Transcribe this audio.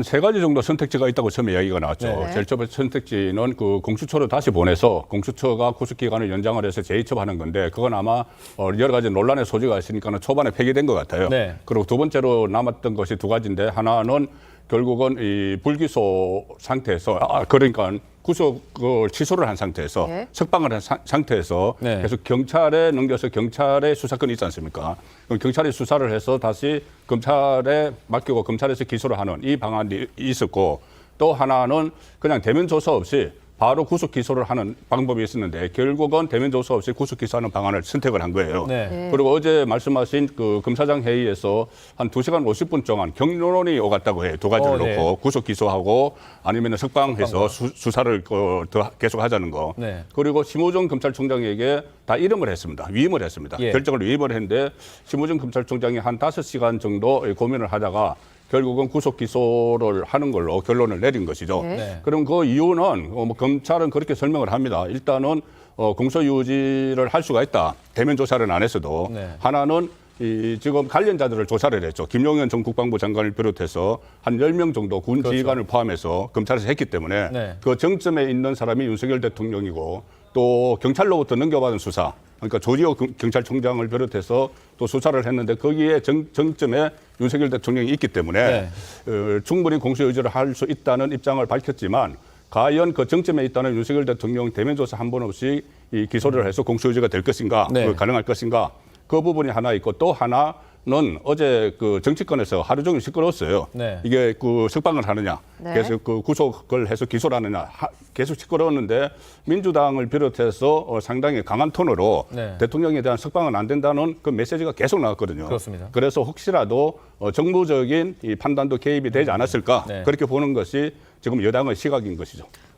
세 가지 정도 선택지가 있다고 처음에 이야기가 나왔죠. 네. 제일 첫 번째 선택지는 그 공수처로 다시 보내서 공수처가 구속기간을 연장을 해서 재입첩하는 건데 그건 아마 여러 가지 논란의 소지가 있으니까는 초반에 폐기된 것 같아요. 네. 그리고 두 번째로 남았던 것이 두 가지인데 하나는 결국은 이 불기소 상태에서 그러니까 구속을 취소를 한 상태에서 네. 석방을 한 상태에서 네. 계속 경찰에 넘겨서 경찰의 수사권이 있지 않습니까? 그럼 경찰이 수사를 해서 다시 검찰에 맡기고 검찰에서 기소를 하는 이 방안이 있었고 또 하나는 그냥 대면 조사 없이 바로 구속 기소를 하는 방법이 있었는데 결국은 대면 조사 없이 구속 기소하는 방안을 선택을 한 거예요. 네. 그리고 어제 말씀하신 그 검사장 회의에서 한 2시간 50분 동안 경론이 오갔다고 해요. 두 가지를 네. 놓고 구속 기소하고 아니면 석방해서 수사를 더 계속 하자는 거. 네. 그리고 심우정 검찰총장에게 다 이름을 했습니다. 위임을 했습니다. 예. 결정을 위임을 했는데 심우정 검찰총장이 한 5시간 정도 고민을 하다가 결국은 구속 기소를 하는 걸로 결론을 내린 것이죠. 네. 그럼 그 이유는 뭐 검찰은 그렇게 설명을 합니다. 일단은 공소유지를 할 수가 있다. 대면 조사를 안 했어도 네. 하나는 지금 관련자들을 조사를 했죠. 김용현 전 국방부 장관을 비롯해서 한 10명 정도 군 그렇죠. 지휘관을 포함해서 검찰에서 했기 때문에 네. 그 정점에 있는 사람이 윤석열 대통령이고 또 경찰로부터 넘겨받은 수사 그러니까 조지호 경찰총장을 비롯해서 또 수사를 했는데 거기에 정점에 윤석열 대통령이 있기 때문에 충분히 공소유지를 할 수 있다는 입장을 밝혔지만 과연 그 정점에 있다는 윤석열 대통령 대면 조사 한 번 없이 이 기소를 해서 공소유지가 될 것인가 네. 가능할 것인가 그 부분이 하나 있고 또 하나는 어제 그 정치권에서 하루 종일 시끄러웠어요. 네. 이게 그 석방을 하느냐, 네. 계속 그 구속을 해서 기소를 하느냐, 계속 시끄러웠는데 민주당을 비롯해서 상당히 강한 톤으로 네. 대통령에 대한 석방은 안 된다는 그 메시지가 계속 나왔거든요. 그렇습니다. 그래서 혹시라도 정무적인 이 판단도 개입이 되지 않았을까 네. 그렇게 보는 것이 지금 여당의 시각인 것이죠.